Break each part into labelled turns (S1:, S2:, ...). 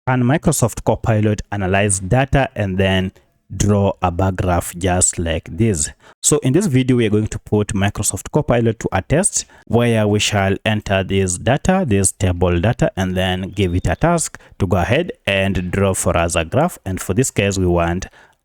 S1: Can Microsoft Copilot analyze data and then draw a bar graph just like this? So in this video, we are going to put Microsoft Copilot to a test where we shall enter this data, this table data, and then give it a task to go ahead and draw for us a graph. And for this case, we want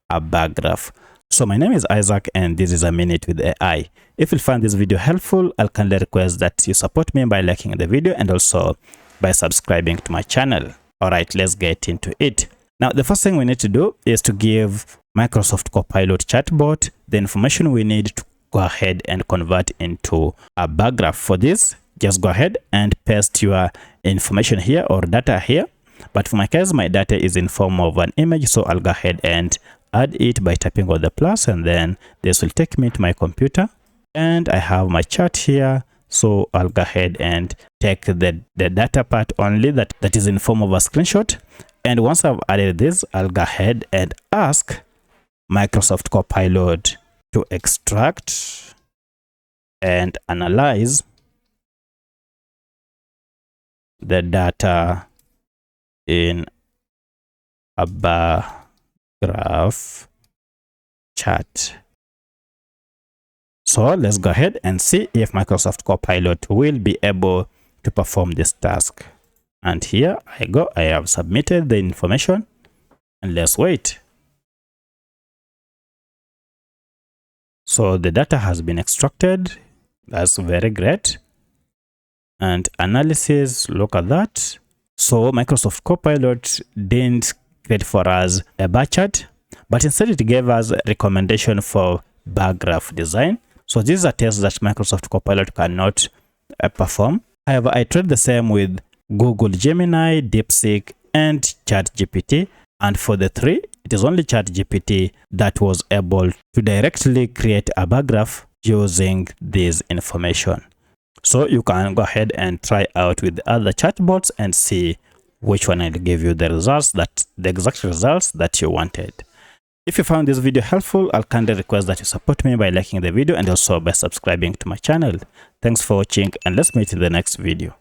S1: a bar graph. So my name is Isaac and this is A Minute with AI. If you find this video helpful, I'll kindly request that you support me by liking the video and also by subscribing to my channel. All right, let's get into it. Now, the first thing we need to do is to give Microsoft Copilot chatbot the information we need to go ahead and convert into a bar graph. For this, just go ahead and paste your information here or data here. But for my case, my data is in form of an image, so I'll go ahead and add it by tapping on the plus, and then this will take me to my computer. And I have my chart here. So I'll go ahead and take the data part only that is in form of a screenshot. And once I've added this, I'll go ahead and ask Microsoft Copilot to extract and analyze the data in a bar graph chart. So let's go ahead and see if Microsoft Copilot will be able to perform this task. And here I go. I have submitted the information and let's wait. So the data has been extracted. That's very great. And analysis, look at that. So Microsoft Copilot didn't create for us a bar chart, but instead it gave us a recommendation for bar graph design. So this is a test that Microsoft Copilot cannot perform. However, I tried the same with Google Gemini, DeepSeek, and ChatGPT. And for the three, it is only ChatGPT that was able to directly create a bar graph using this information. So you can go ahead and try out with the other chatbots and see which one will give you the results, the exact results that you wanted. If you found this video helpful, I'll kindly request that you support me by liking the video and also by subscribing to my channel. Thanks for watching and let's meet in the next video.